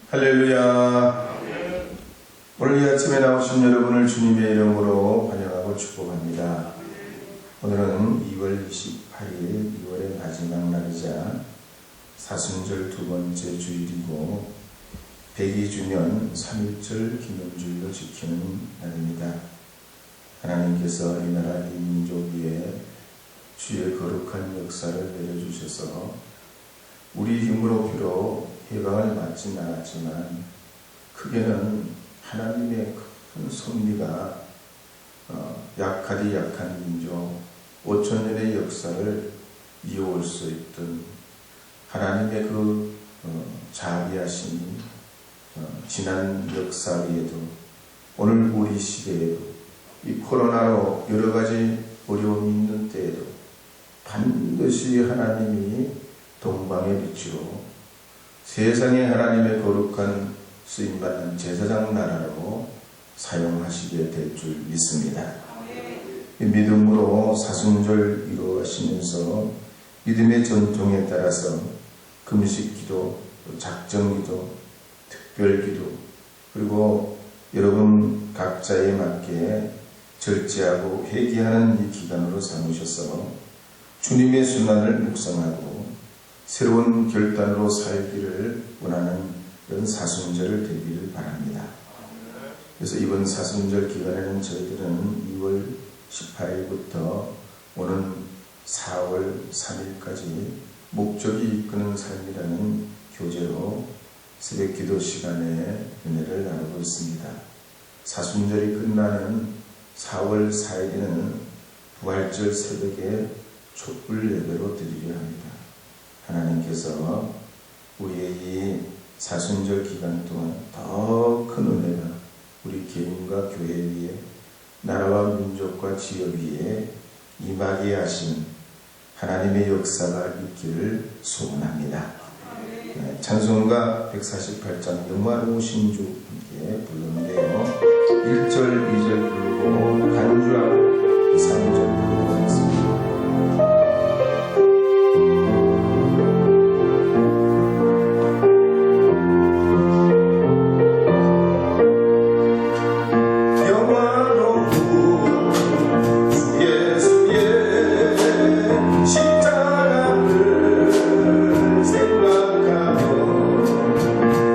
할렐루야. 오늘 이 아침에 나오신 여러분을 주님의 이름으로 환영하고 축복합니다. 오늘은 2월 28일 2월의 마지막 날이자 사순절 두 번째 주일이고 102주년 3.1절 기념주일로 지키는 날입니다. 하나님께서 이 나라 이 민족 위에 주의 거룩한 역사를 내려주셔서 우리 힘으로 비록 해방을 맞지는 않았지만 크게는 하나님의 큰 섭리가 약하디 약한 민족 5천년의 역사를 이어올 수 있던 하나님의 그 자비하심이 지난 역사 위에도 오늘 우리 시대에도 이 코로나로 여러 가지 어려움이 있는 때에도 반드시 하나님이 동방의 빛으로 세상에 하나님의 거룩한 쓰임받는 제사장 나라로 사용하시게 될 줄 믿습니다. 이 믿음으로 사순절 이루어가시면서 믿음의 전통에 따라서 금식기도, 작정기도, 특별기도, 그리고 여러분 각자에 맞게 절제하고 회개하는 이 기간으로 삼으셔서 주님의 순환을 묵상하고 새로운 결단으로 살기를 원하는 그런 사순절을 되기를 바랍니다. 그래서 이번 사순절 기간에는 저희들은 2월 18일부터 오는 4월 3일까지 목적이 이끄는 삶이라는 교재로 새벽 기도 시간에 은혜를 나누고 있습니다. 사순절이 끝나는 4월 4일에는 부활절 새벽에 촛불 예배로 드리려 합니다. 하나님께서 우리의 이 사순절 기간 동안 더 큰 은혜가 우리 개인과 교회 위에 나라와 민족과 지역 위에 임하게 하신 하나님의 역사가 있기를 소원합니다. 네, 찬송가 148장 영화로우신 주 함께 부르는데요. 1절, 2절 부르고 간주하고 3절 부르고 하겠습니다.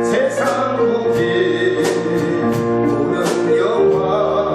세상 국기 보는 영화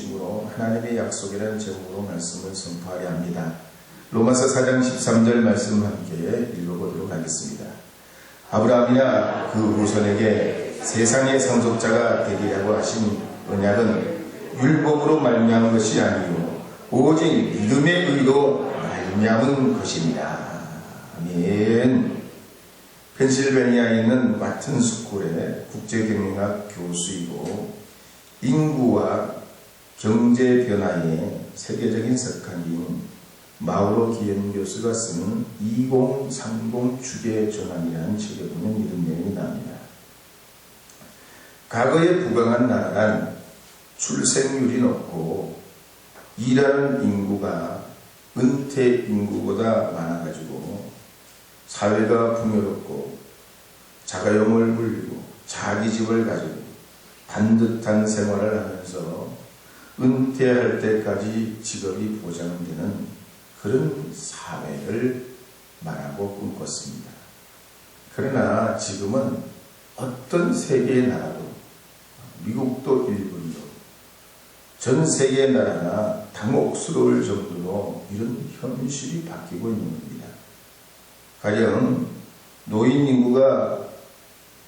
중심으로 하나님의 약속이라는 제목으로 말씀을 선포하려 합니다. 로마서 4장 13절 말씀 함께 읽어보도록 하겠습니다. 아브라함이나 그 후손에게 세상의 상속자가 되리라고 하신 언약은 율법으로 말미암은 것이 아니요 오직 믿음의 의로 말미암은 것입니다. 아멘. 펜실베니아에 있는 와튼 스쿨의 국제경영학 교수이고 인구와 경제 변화의 세계적인 석학인 마우로 기엔 교수가 쓴 2030 주계 전환이라는 책에 보면 이런 내용이 나옵니다. 과거에 부강한 나라란 출생률이 높고 일하는 인구가 은퇴 인구보다 많아가지고 사회가 풍요롭고 자가용을 불리고 자기 집을 가지고 반듯한 생활을 하면서 은퇴할 때까지 직업이 보장되는 그런 사회를 말하고 꿈꿨습니다. 그러나 지금은 어떤 세계의 나라도 미국도 일본도 전 세계의 나라가 당혹스러울 정도로 이런 현실이 바뀌고 있는 겁니다. 가령 노인 인구가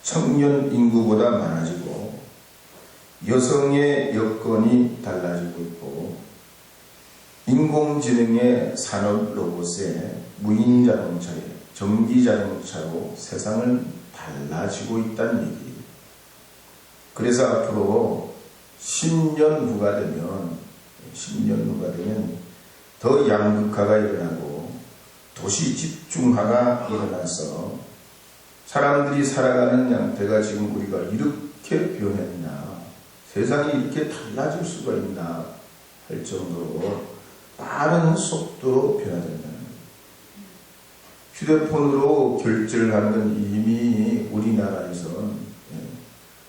청년 인구보다 많아지고 여성의 여건이 달라지고 있고 인공지능의 산업 로봇에 무인 자동차에 전기 자동차로 세상을 달라지고 있다는 얘기예요. 그래서 앞으로 10년 후가 되면 더 양극화가 일어나고 도시 집중화가 일어나서 사람들이 살아가는 양태가 지금 우리가 이렇게 변했나, 세상이 이렇게 달라질 수가 있나 할 정도로 빠른 속도로 변화된다는 거예요. 휴대폰으로 결제를 하는 건 이미 우리나라에서는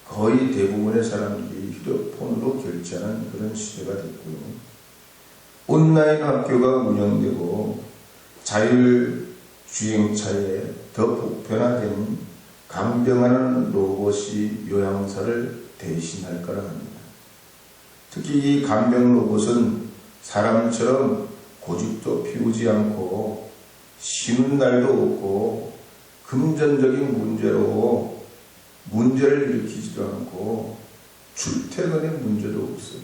거의 대부분의 사람들이 휴대폰으로 결제하는 그런 시대가 됐고요. 온라인 학교가 운영되고 자율주행차에 더 보편화된 간병하는 로봇이 요양사를 대신할 거라 합니다. 특히 이 간병 로봇은 사람처럼 고집도 피우지 않고 쉬는 날도 없고 금전적인 문제를 일으키지도 않고 출퇴근의 문제도 없어요.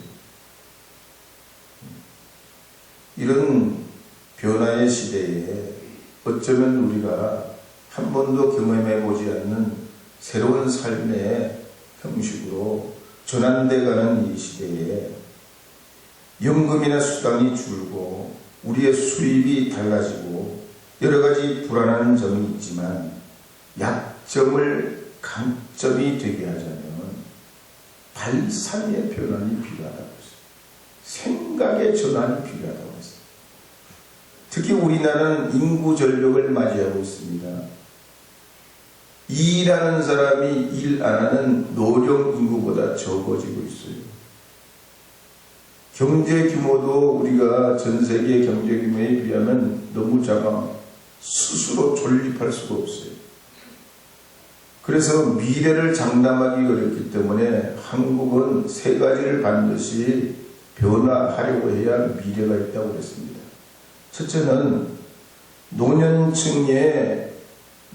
이런 변화의 시대에 어쩌면 우리가 한 번도 경험해보지 않는 새로운 삶의 형식으로 전환돼가는 이 시대에 연금이나 수당이 줄고 우리의 수입이 달라지고 여러 가지 불안한 점이 있지만 약점을 강점이 되게 하자면 발상의 변환이 필요하다고 했어요. 생각의 전환이 필요하다고 했어요. 특히 우리나라는 인구 전력을 맞이하고 있습니다. 일하는 사람이 일 안 하는 노령 인구보다 적어지고 있어요. 경제 규모도 우리가 전 세계 경제 규모에 비하면 너무 작아 스스로 존립할 수가 없어요. 그래서 미래를 장담하기 어렵기 때문에 한국은 세 가지를 반드시 변화하려고 해야 미래가 있다고 그랬습니다. 첫째는 노년층의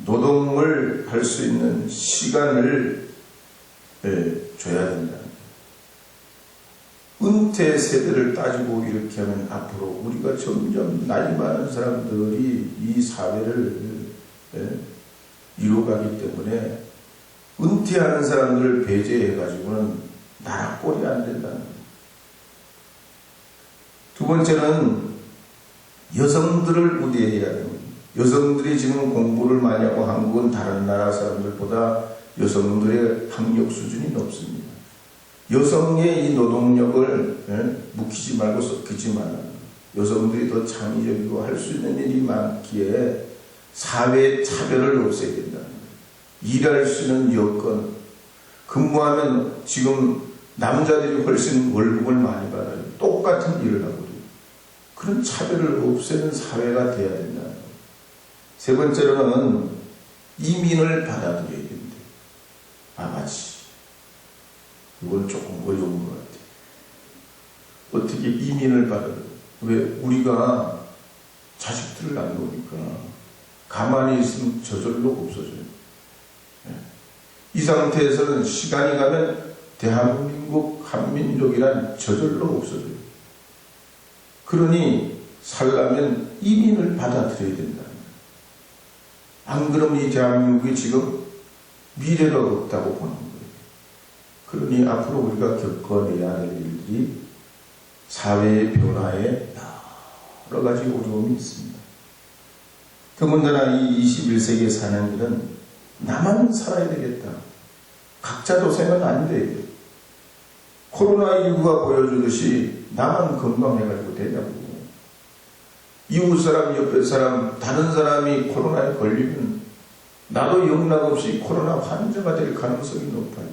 노동을 할 수 있는 시간을 줘야 된다. 은퇴 세대를 따지고 이렇게 하면 앞으로 우리가 점점 나이 많은 사람들이 이 사회를 이루어가기 때문에 은퇴하는 사람들을 배제해가지고는 나라 꼴이 안 된다는 거예요. 두 번째는 여성들을 우대해야 됩니다. 여성들이 지금 공부를 많이 하고 한국은 다른 나라 사람들보다 여성들의 학력 수준이 높습니다. 여성의 이 노동력을 묵히지 말고 썩히지만 여성들이 더 창의적이고 할 수 있는 일이 많기에 사회의 차별을 없애야 된다는 거예요. 일할 수 있는 여건, 근무하면 지금 남자들이 훨씬 월급을 많이 받아요. 똑같은 일을 하거든요. 그런 차별을 없애는 사회가 돼야 된다는 거예요. 세 번째로는 이민을 받아들여야 됩니다. 아가씨. 이건 조금 어려운 것 같아요. 어떻게 이민을 받아요? 왜? 우리가 자식들을 안 놓으니까 가만히 있으면 저절로 없어져요. 이 상태에서는 시간이 가면 대한민국 한민족이란 저절로 없어져요. 그러니 살려면 이민을 받아들여야 된다. 안 그러면 이 대한민국이 지금 미래가 없다고 보는 거예요. 그러니 앞으로 우리가 겪어내야 할 일들이 사회의 변화에 여러 가지 어려움이 있습니다. 더군다나 이 21세기에 사는 길은 나만 살아야 되겠다. 각자 도생은 안 돼요. 코로나19가 보여주듯이 나만 건강해가지고 되냐고. 이웃 사람, 옆에 사람, 다른 사람이 코로나에 걸리면 나도 영락없이 코로나 환자가 될 가능성이 높아요.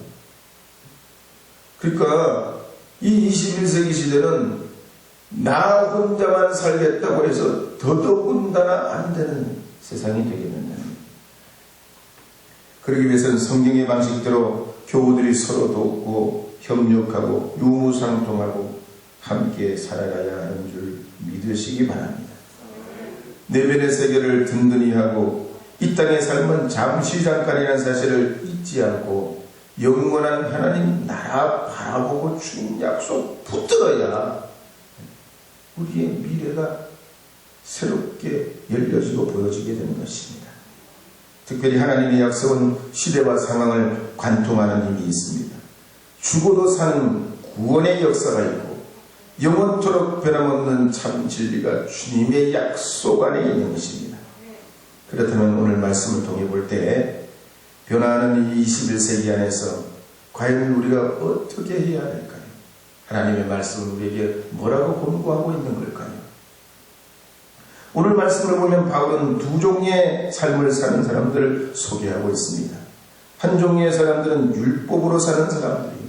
그러니까 이 21세기 시대는 나 혼자만 살겠다고 해서 더더군다나 안 되는 세상이 되겠는데, 그러기 위해서는 성경의 방식대로 교우들이 서로 돕고 협력하고 유무상통하고 함께 살아가야 하는 줄 믿으시기 바랍니다. 내면의 세계를 든든히 하고 이 땅의 삶은 잠시 잠깐이라는 사실을 잊지 않고 영원한 하나님 나라 바라보고 주신 약속 붙들어야 우리의 미래가 새롭게 열려지고 보여지게 되는 것입니다. 특별히 하나님의 약속은 시대와 상황을 관통하는 힘이 있습니다. 죽어도 사는 구원의 역사가 있고 영원토록 변함없는 참 진리가 주님의 약속 안에 있는 것입니다. 그렇다면 오늘 말씀을 통해 볼 때 변화하는 이 21세기 안에서 과연 우리가 어떻게 해야 될까요? 하나님의 말씀은 우리에게 뭐라고 권고하고 있는 걸까요? 오늘 말씀을 보면 바울은 두 종류의 삶을 사는 사람들을 소개하고 있습니다. 한 종류의 사람들은 율법으로 사는 사람들이고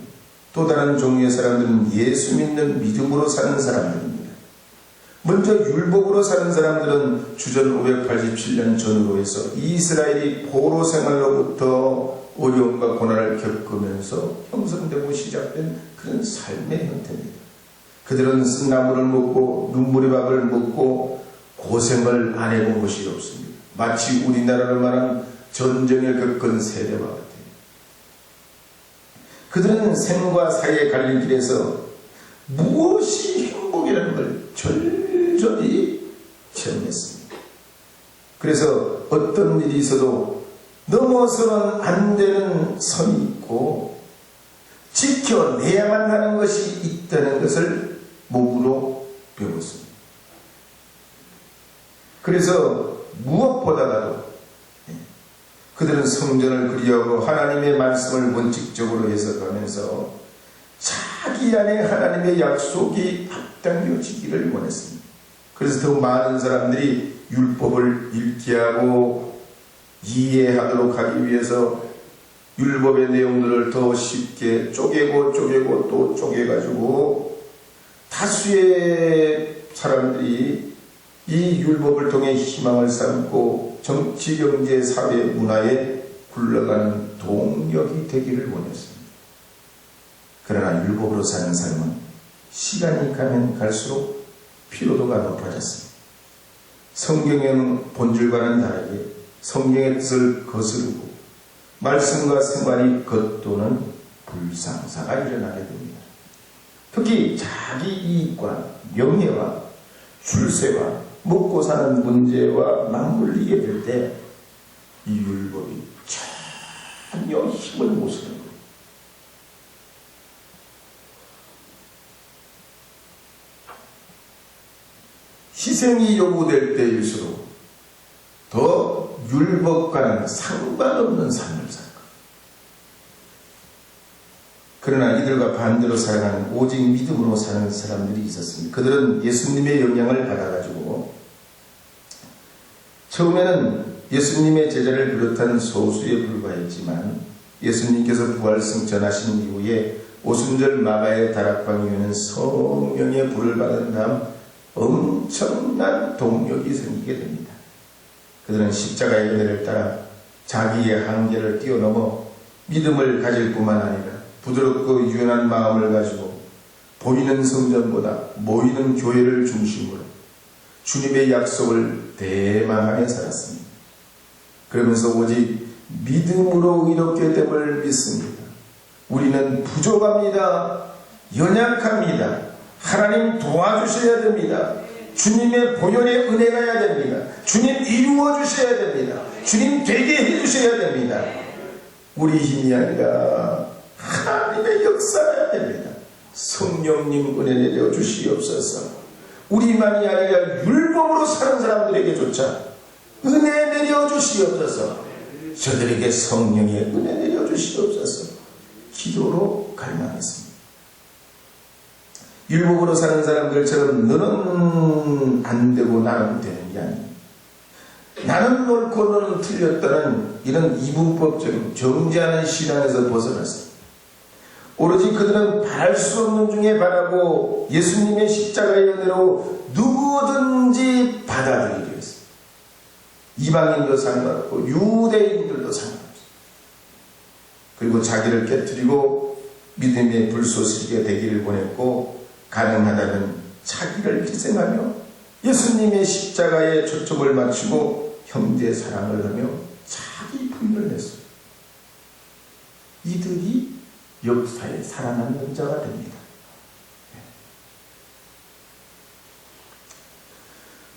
또 다른 종류의 사람들은 예수 믿는 믿음으로 사는 사람들입니다. 먼저 율법으로 사는 사람들은 주전 587년 전으로 해서 이스라엘이 포로 생활로부터 어려움과 고난을 겪으면서 형성되고 시작된 그런 삶의 형태입니다. 그들은 쓴나물을 먹고 눈물의 밥을 먹고 고생을 안 해본 것이 없습니다. 마치 우리나라를 말하는 전쟁을 겪은 세대와 같아요. 그들은 생과 사의 갈림길에서 무엇이 행복이라는 걸 절절히 체험했습니다. 그래서 어떤 일이 있어도 넘어서는 안 되는 선이 있고 지켜내야만 하는 것이 있다는 것을 몸으로 배웠습니다. 그래서 무엇보다도 그들은 성전을 그리하고 하나님의 말씀을 원칙적으로 해석하면서 자기 안에 하나님의 약속이 합당해지기를 원했습니다. 그래서 더 많은 사람들이 율법을 읽게 하고 이해하도록 하기 위해서 율법의 내용들을 더 쉽게 쪼개고 또 쪼개가지고 다수의 사람들이 이 율법을 통해 희망을 삼고 정치, 경제, 사회, 문화에 굴러가는 동력이 되기를 원했습니다. 그러나 율법으로 사는 삶은 시간이 가면 갈수록 피로도가 높아졌습니다. 성경의 본질과는 다르게 성경의 뜻을 거스르고 말씀과 생활이 겉도는 불상사가 일어나게 됩니다. 특히 자기 이익과 명예와 출세와 먹고 사는 문제와 맞물리게 될 때 이 율법이 전혀 힘을 못 쓰는 거예요. 희생이 요구될 때일수록 더 율법과는 상관없는 삶을 살 거예요. 그러나 이들과 반대로 살아가는 오직 믿음으로 사는 사람들이 있었습니다. 그들은 예수님의 영향을 받아가지고 처음에는 예수님의 제자를 비롯한 소수에 불과했지만 예수님께서 부활승천하신 이후에 오순절 마가의 다락방 위에는 성령의 불을 받은 다음 엄청난 동력이 생기게 됩니다. 그들은 십자가의 은혜를 따라 자기의 한계를 뛰어넘어 믿음을 가질 뿐만 아니라 부드럽고 유연한 마음을 가지고 보이는 성전보다 모이는 교회를 중심으로 주님의 약속을 대망하며 살았습니다. 그러면서 오직 믿음으로 이렇게 됨을 믿습니다. 우리는 부족합니다. 연약합니다. 하나님 도와주셔야 됩니다. 주님의 보혈의 은혜가 해야 됩니다. 주님 이루어 주셔야 됩니다. 주님 되게 해주셔야 됩니다. 우리 힘이 아니라 하나님의 역사가 됩니다. 성령님 은혜 내려 주시옵소서. 우리만이 아니라 율법으로 사는 사람들에게조차 은혜 내려 주시옵소서. 저들에게 성령의 은혜 내려 주시옵소서. 기도로 갈망했습니다. 율법으로 사는 사람들처럼 너는 안 되고 나는 되는 게 아니에요. 나는 옳고 너는 틀렸다는 이런 이분법적인 정죄하는 신앙에서 벗어났어요. 오로지 그들은 바랄 수 없는 중에 바라고 예수님의 십자가의 은혜로 누구든지 받아들이려 했어요. 이방인도 상관없고 유대인들도 상관없어요. 그리고 자기를 깨뜨리고 믿음의 불쏘시개 되기를 보냈고 가능하다면 자기를 희생하며 예수님의 십자가에 초점을 맞추고 형제 사랑을 하며 자기 분을 냈어요. 이들이 역사에 살아남는 자가 됩니다.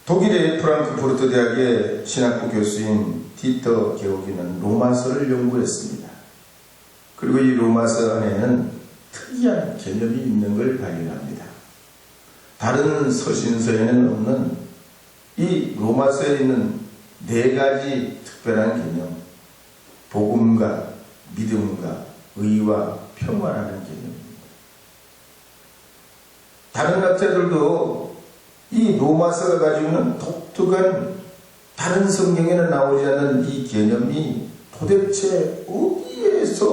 독일의 프랑크푸르트 대학의 신학부 교수인 디터 게오기는 로마서를 연구했습니다. 그리고 이 로마서 안에는 특이한 개념이 있는 걸 발견합니다. 다른 서신서에는 없는 이 로마서에 있는 4가지 특별한 개념, 복음과 믿음과 의와 평화라는 개념입니다. 다른 학자들도 이 로마서가 가지고 있는 독특한 다른 성경에는 나오지 않는 이 개념이 도대체 어디에서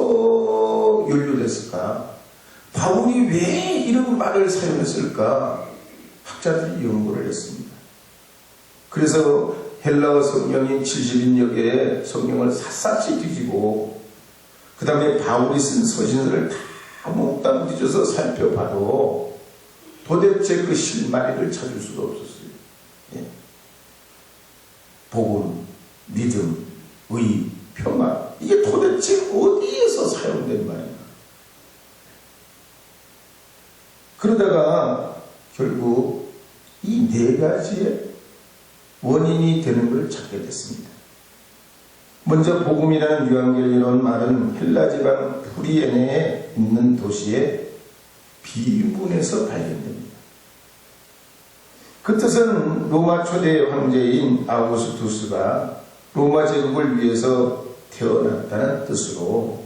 연루됐을까? 바울이 왜 이런 말을 사용했을까? 학자들이 연구를 했습니다. 그래서 헬라어 성경인 70인역에 성경을 샅샅이 뒤지고 그 다음에 바울이 쓴 서신서를 다 몽땅 뒤져서 살펴봐도 도대체 그 실마리를 찾을 수가 없었어요. 예. 복음, 믿음, 의, 평화, 이게 도대체 어디에서 사용된 말인가? 그러다가 결국 이 4가지의 원인이 되는 걸 찾게 됐습니다. 먼저 복음이라는 유한겔리론 말은 헬라 지방 프리에네에 있는 도시의 비문에서 발견됩니다. 그 뜻은 로마 초대 황제인 아우구스투스가 로마 제국을 위해서 태어났다는 뜻으로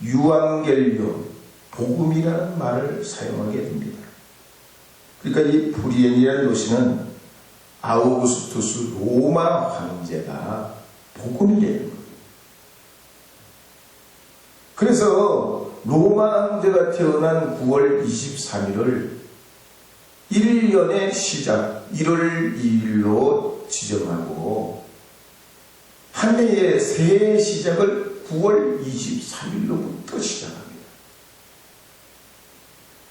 유한겔리온, 복음이라는 말을 사용하게 됩니다. 그러니까 이 프리엔이라는 도시는 아우구스투스 로마 황제가 복음이라는 거예요. 그래서 로마 황제가 태어난 9월 23일을 1년의 시작 1월 2일로 지정하고 한 해의 새해 시작을 9월 23일로부터 시작합니다.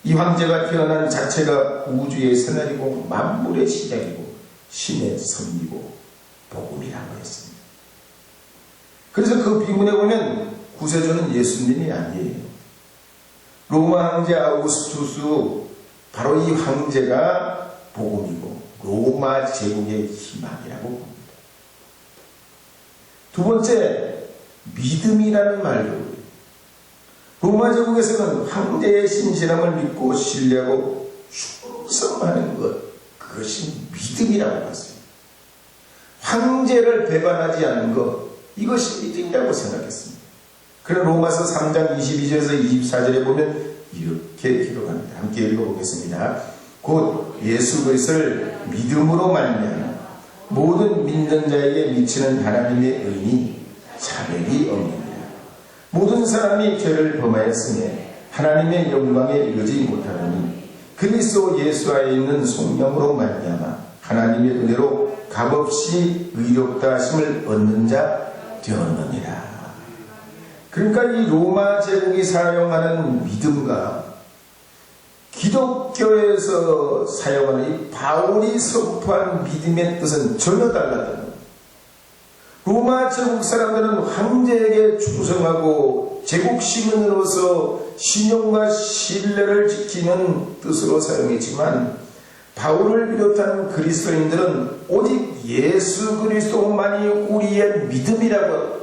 이 황제가 태어난 자체가 우주의 새날이고 만물의 시작이고 신의 섭리고 복음이라고 했습니다. 그래서 그 비문에 보면 구세주는 예수님이 아니에요. 로마 황제 아우구스투스, 바로 이 황제가 복음이고 로마 제국의 희망이라고 봅니다. 두 번째, 믿음이라는 말도 로마 제국에서는 황제의 신실함을 믿고 신뢰하고 충성하는 것, 그것이 믿음이라고 봤어요. 황제를 배반하지 않는 것, 이것이 믿음이라고 생각했습니다. 그래서 로마서 3장 22절에서 24절에 보면 이렇게 기록합니다. 함께 읽어보겠습니다. 곧 예수 그리스도를 믿음으로 말미암아 모든 믿는 자에게 미치는 하나님의 의니 차별이 없느니라. 모든 사람이 죄를 범하였으니 하나님의 영광에 이르지 못하느니 그리스도 예수 안에 있는 성령으로 말미암아 하나님의 은혜로 값없이 의롭다 하심을 얻는 자 되었느니라. 그러니까 이 로마 제국이 사용하는 믿음과 기독교에서 사용하는 이 바울이 선포한 믿음의 뜻은 전혀 달랐다는 거예요. 로마 제국 사람들은 황제에게 충성하고 제국 시민으로서 신용과 신뢰를 지키는 뜻으로 사용했지만 바울을 비롯한 그리스도인들은 오직 예수 그리스도만이 우리의 믿음이라고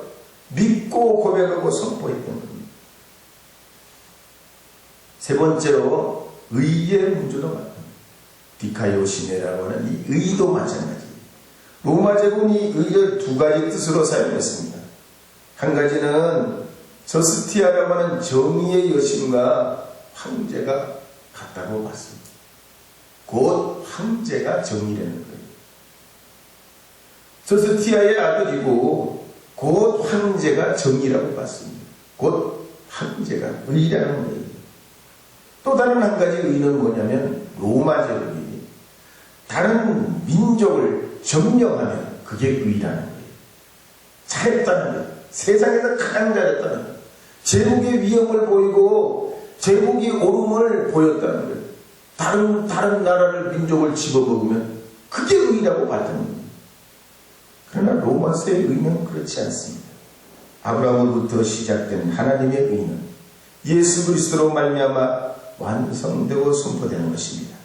믿고 고백하고 선포했던 겁니다. 세 번째로 의의 문제도 마찬가지입니다. 디카요시네라고 하는 이 의도 마찬가지. 로마 제국은 이 의를 두 가지 뜻으로 사용했습니다. 한 가지는 저스티아라고 하는 정의의 여신과 황제가 같다고 봤습니다. 곧 황제가 정의라는 거예요. 저스티아의 아들이고 곧 황제가 정의라고 봤습니다. 곧 황제가 의라는 거예요. 또 다른 한 가지 의는 뭐냐면 로마 제국이 다른 민족을 점령하면 그게 의라는 거예요. 잘했다는 거예요. 세상에서 가장 잘했다는 거예요. 제국의 위험을 보이고 제국이 옳음을 보였다는 거예요. 다른 나라를 민족을 집어먹으면 그게 의라고 봤다는 거예요. 그러나 로마서의 의는 그렇지 않습니다. 아브라함으로부터 시작된 하나님의 의는 예수 그리스도로 말미암아 완성되고 선포되는 것입니다.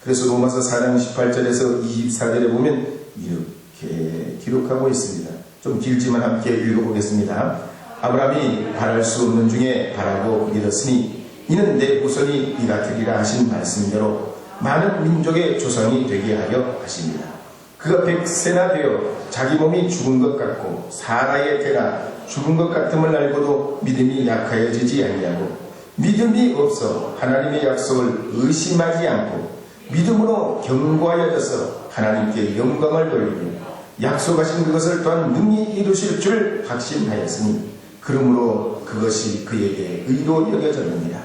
그래서 로마서 4장 18절에서 24절에 보면 이렇게 기록하고 있습니다. 좀 길지만 함께 읽어보겠습니다. 아브라함이 바랄 수 없는 중에 바라고 이르렀으니 이는 내 후손이 이가 되리라 하신 말씀대로 많은 민족의 조상이 되게 하려 하십니다. 그가 100세나 되어 자기 몸이 죽은 것 같고 사라의 태가 죽은 것 같음을 알고도 믿음이 약하여지지 아니하고 믿음이 없어 하나님의 약속을 의심하지 않고 믿음으로 견고하여져서 하나님께 영광을 돌리며 약속하신 그것을 또한 능히 이루실 줄 확신하였으니 그러므로 그것이 그에게 의로 여겨졌느니라.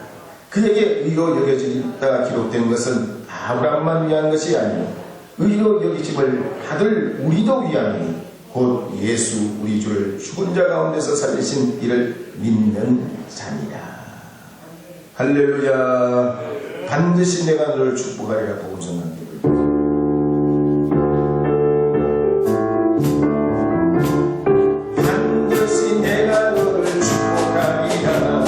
그에게 의로 여겨지다 기록된 것은 아브라함만 위한 것이 아니요 의로 여기심을 받을 우리도 위함이니 곧 예수 우리 주를 죽은 자 가운데서 살리신 이를 믿는 자니라. 할렐루야. 반드시 내가 너를 축복하리라. 복음성 강해를 반드시 내가 너를 축복하리라.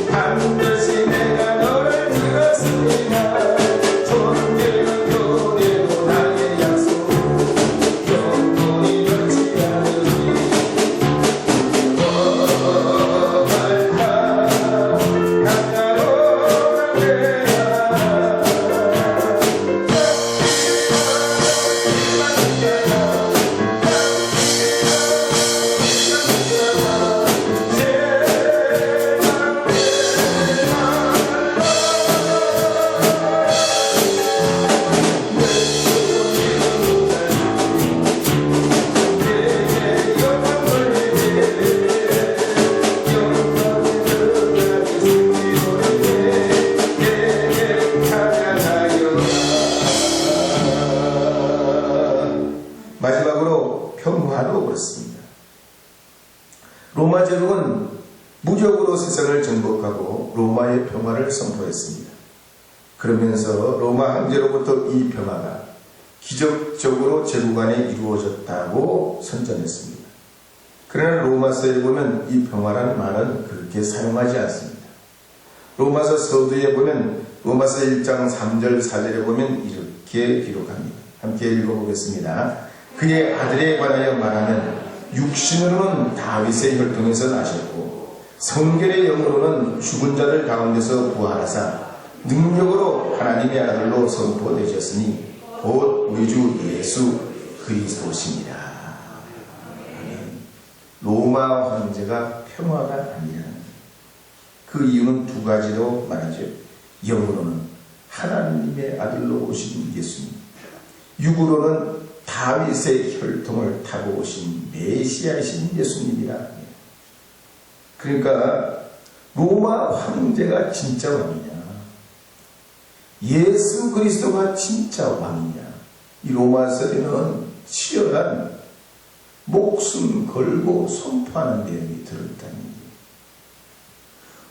반드시 내가 너를 들었으리라. 존재는 교대로 나의 약속 영원히 변치 않으리. 마지막으로 평화도 그렇습니다. 로마 제국은 무적으로 세상을 정복하고 로마의 평화를 선포했습니다. 그러면서 로마 황제로부터 이 평화가 기적적으로 제국 안에 이루어졌다고 선전했습니다. 그러나 로마서에 보면 이 평화라는 말은 그렇게 사용하지 않습니다. 로마서 서두에 보면 로마서 1장 3절 4절에 보면 이렇게 기록합니다. 함께 읽어보겠습니다. 그의 아들에 관하여 말하면 육신으로는 다윗의 혈통에서 나셨고 성결의 영으로는 죽은 자들 가운데서 부활하사 능력으로 하나님의 아들로 선포되셨으니 곧 우리 주 예수 그리스도시니라. 로마 황제가 평화가 아니라 그 이유는 두 가지로 말하죠. 영으로는 하나님의 아들로 오신 예수님, 육으로는 다윗의 혈통을 타고 오신 메시아이신 예수님이라. 그러니까 로마 황제가 진짜 왕이냐, 예수 그리스도가 진짜 왕이냐, 이 로마서에는 치열한 목숨 걸고 선포하는 내용이 들어있다는 얘기예요.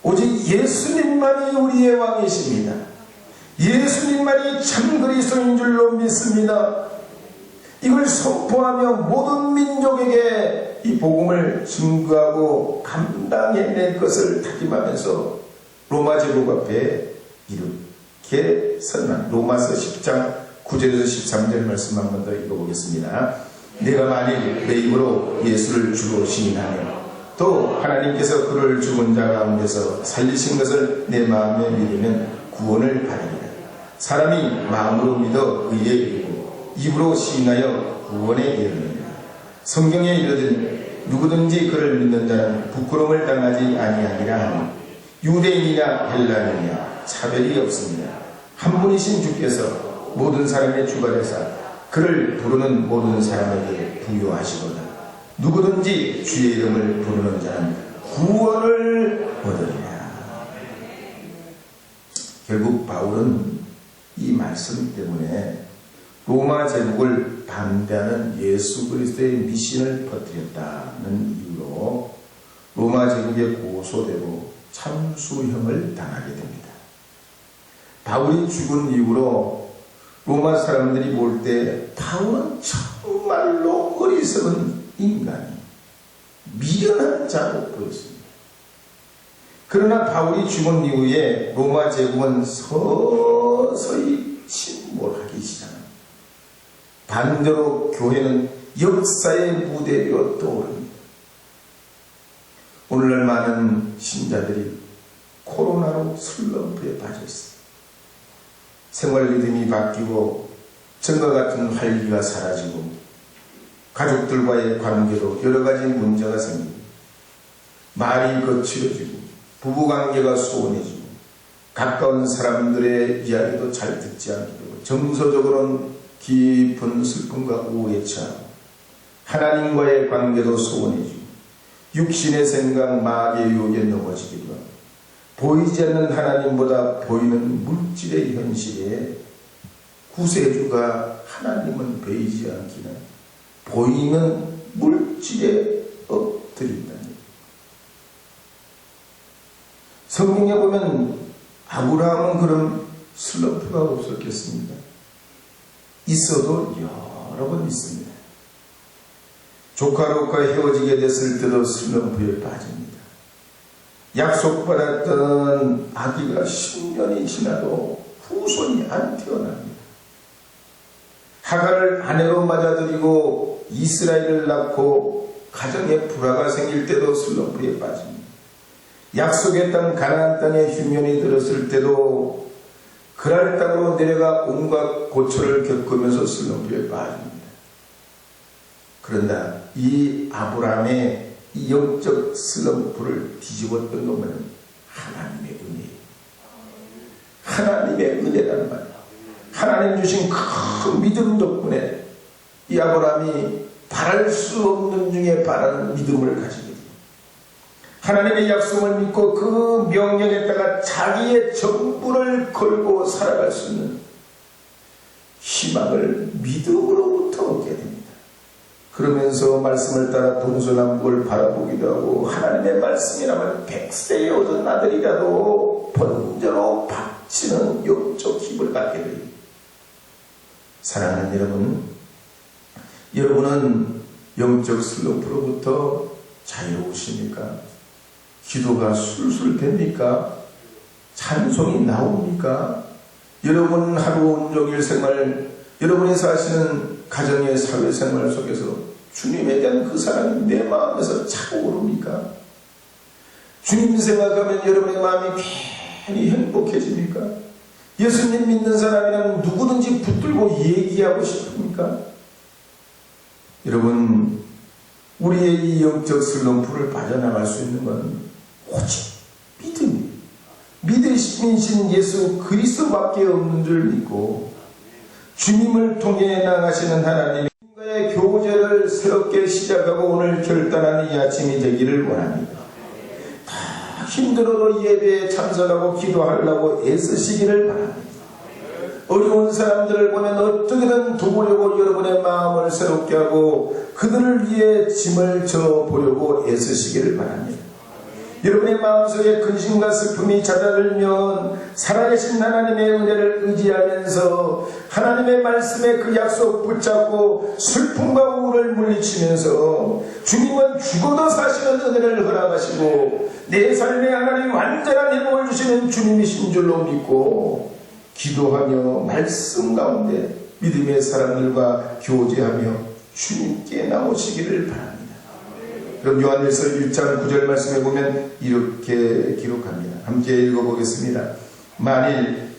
오직 예수님만이 우리의 왕이십니다. 예수님만이 참 그리스도인 줄로 믿습니다. 이걸 선포하며 모든 민족에게 이 복음을 증거하고 감당해낼 것을 다짐하면서 로마 제국 앞에 이렇게 선언한 로마서 10장 9절에서 13절 말씀 한 번 더 읽어보겠습니다. 내가 만일 내 입으로 예수를 주로 시인하며 또 하나님께서 그를 죽은 자 가운데서 살리신 것을 내 마음에 믿으면 구원을 받으리라. 사람이 마음으로 믿어 의에 이르고 입으로 시인하여 구원에 이르느니라. 성경에 이르되 누구든지 그를 믿는 자는 부끄러움을 당하지 아니하리라 하니 유대인이냐 헬라인이냐 차별이 없습니다. 한 분이신 주께서 모든 사람의 주가 되사 그를 부르는 모든 사람에게 부여하시거든 누구든지 주의 이름을 부르는 자는 구원을 얻으리라. 결국 바울은 이 말씀 때문에 로마 제국을 반대하는 예수 그리스도의 미신을 퍼뜨렸다는 이유로 로마 제국에 고소되고 참수형을 당하게 됩니다. 바울이 죽은 이후로 로마 사람들이 볼 때 바울은 정말로 어리석은 인간이 미련한 자로 보였습니다. 그러나 바울이 죽은 이후에 로마 제국은 서서히 침몰하기 시작합니다. 반대로 교회는 역사의 무대 위로 떠오릅니다. 오늘날 많은 신자들이 코로나로 슬럼프에 빠져 있습니다. 생활 리듬이 바뀌고 전과 같은 활기가 사라지고 가족들과의 관계도 여러 가지 문제가 생기고 말이 거칠어지고 부부관계가 소원해지고 가까운 사람들의 이야기도 잘 듣지 않게 되고 정서적으로는 깊은 슬픔과 우울에 처하고 하나님과의 관계도 소원해지고 육신의 생각 마귀의 유혹에 넘어지기도 하고 보이지 않는 하나님보다 보이는 물질의 현실에 구세주가 하나님은 보이지 않기는 보이는 물질에 엎드린다니. 성경에 보면 아브라함은 그런 슬럼프가 없었겠습니다. 있어도 여러 번 있습니다. 조카로과 헤어지게 됐을 때도 슬럼프에 빠집니다. 약속받았던 아기가 10년이 지나도 후손이 안 태어납니다. 하갈을 아내로 맞아들이고 이스라엘을 낳고 가정에 불화가 생길 때도 슬럼프에 빠집니다. 약속의 땅 가나안 땅에 흉년이 들었을 때도 그랄 땅으로 내려가 온갖 고초를 겪으면서 슬럼프에 빠집니다. 그런다 이 아브라함의 이 영적 슬럼프를 뒤집었던 놈은 하나님의 은혜예요. 하나님의 은혜라는 말이에요. 하나님 주신 큰 믿음 덕분에 이 아브라함이 바랄 수 없는 중에 바라는 믿음을 가지게 돼요. 하나님의 약속을 믿고 그 명령에다가 자기의 전부를 걸고 살아갈 수 있는 희망을 믿음으로부터 얻게 됩니다. 그러면서 말씀을 따라 동서남북을 바라보기도 하고 하나님의 말씀이라면 100세에 얻은 아들이라도 번제로 바치는 영적 힘을 갖게 됩니다. 사랑하는 여러분, 여러분은 영적 슬럼프로부터 자유로우십니까? 기도가 술술 됩니까? 찬송이 나옵니까? 여러분 하루 온종일 생활, 여러분이 사시는 가정의 사회생활 속에서 주님에 대한 그 사랑이 내 마음에서 차오릅니까? 주님 생각하면 여러분의 마음이 괜히 행복해집니까? 예수님 믿는 사람이라면 누구든지 붙들고 얘기하고 싶습니까? 여러분, 우리의 이 영적 슬럼프를 빠져나갈 수 있는 건 오직 믿음이에요. 믿으신 예수 그리스도밖에 없는 줄 믿고 주님을 통해 나가시는 하나님과의 교제를 새롭게 시작하고 오늘 결단하는 이 아침이 되기를 원합니다. 다 힘들어도 예배에 참석하고 기도하려고 애쓰시기를 바랍니다. 어려운 사람들을 보면 어떻게든 도우려고 여러분의 마음을 새롭게 하고 그들을 위해 짐을 져보려고 애쓰시기를 바랍니다. 여러분의 마음속에 근심과 슬픔이 잦아들면 살아계신 하나님의 은혜를 의지하면서 하나님의 말씀에 그 약속 붙잡고 슬픔과 우울을 물리치면서 주님은 죽어도 사시는 은혜를 허락하시고 내 삶에 하나님 완전한 회복을 주시는 주님이신 줄로 믿고 기도하며 말씀 가운데 믿음의 사람들과 교제하며 주님께 나오시기를 바랍니다. 그럼 요한일서 1장 9절 말씀에 보면 이렇게 기록합니다. 함께 읽어보겠습니다. 만일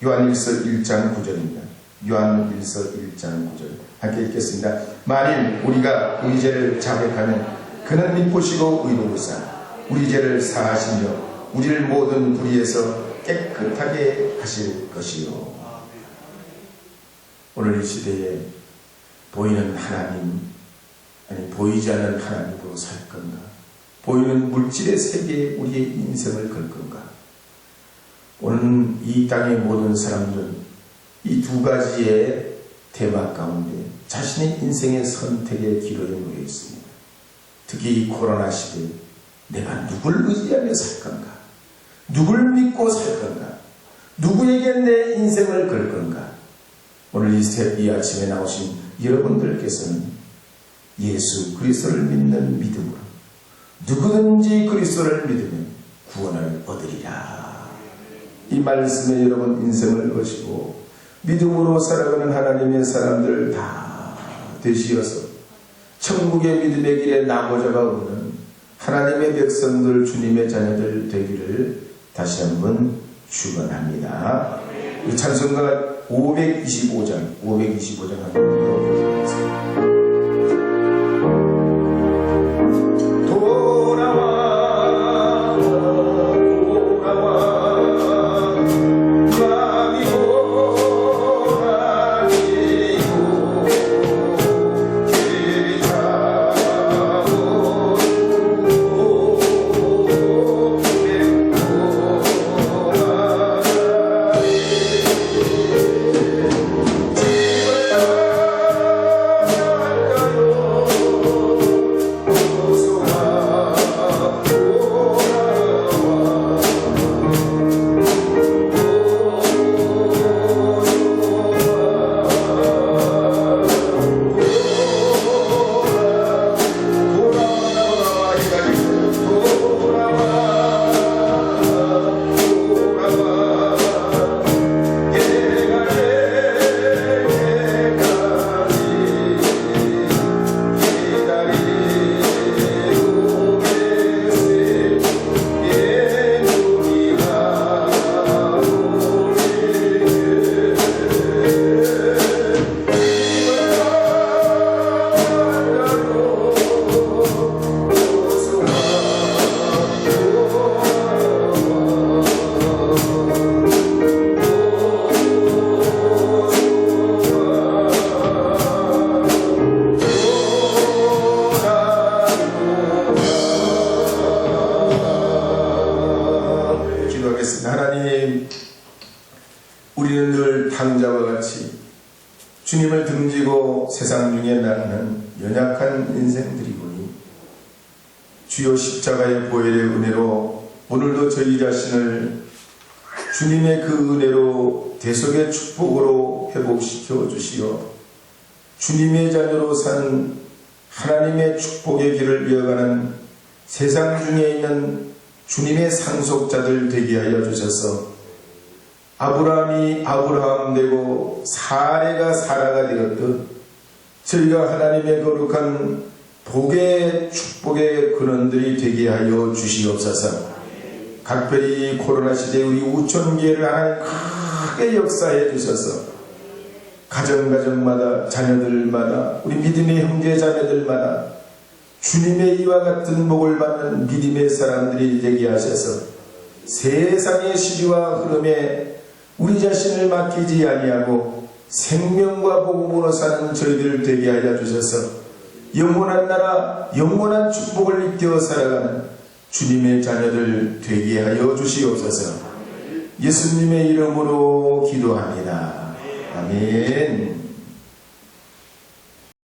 요한일서 1장 9절입니다. 요한일서 1장 9절 함께 읽겠습니다. 만일 우리가 우리 죄를 자백하면 그는 믿으시고 의로우사 우리 죄를 사하시며 우리를 모든 불의에서 깨끗하게 하실 것이요. 오늘 이 시대에 보이는 하나님 아니 보이지 않는 하나님으로 살 건가? 보이는 물질의 세계에 우리의 인생을 걸 건가? 오늘 이 땅의 모든 사람들은 이 두 가지의 테마 가운데 자신의 인생의 선택의 기로에 놓여 있습니다. 특히 이 코로나 시대에 내가 누굴 의지하며 살 건가? 누굴 믿고 살 건가? 누구에게 내 인생을 걸 건가? 오늘 이 아침에 나오신 여러분들께서는 예수 그리스도를 믿는 믿음으로 누구든지 그리스도를 믿으면 구원을 얻으리라. 이 말씀에 여러분 인생을 거시고 믿음으로 살아가는 하나님의 사람들 다 되시어서 천국의 믿음의 길에 나고자가 없는 하나님의 백성들 주님의 자녀들 되기를 다시 한번 축원합니다. 이 찬송가 525장 한번 읽어보겠습니다. 하나님, 우리는 늘 탕자와 같이 주님을 등지고 세상 중에 나가는 연약한 인생들이오니 주여 십자가의 보혈의 은혜로 오늘도 저희 자신을 주님의 그 은혜로 대속의 축복으로 회복시켜 주시어 주님의 자녀로 사는 하나님의 축복의 길을 이어가는 세상 중에 있는 주님의 상속자들 되게 하여 주셔서 아브라함이 아브라함 되고 사레가 사라가 되었듯 저희가 하나님의 거룩한 복의 축복의 근원들이 되게 하여 주시옵소서. 각별히 코로나 시대에 우리 우천교회를 하나님 크게 역사해 주셔서 가정마다 자녀들마다 우리 믿음의 형제 자매들마다 주님의 이와 같은 복을 받는 믿음의 사람들이 되게 하셔서 세상의 시주와 흐름에 우리 자신을 맡기지 아니하고 생명과 복음으로 사는 저희들 되게 하여 주셔서 영원한 나라 영원한 축복을 입되어 살아가는 주님의 자녀들 되게 하여 주시옵소서. 예수님의 이름으로 기도합니다. 아멘.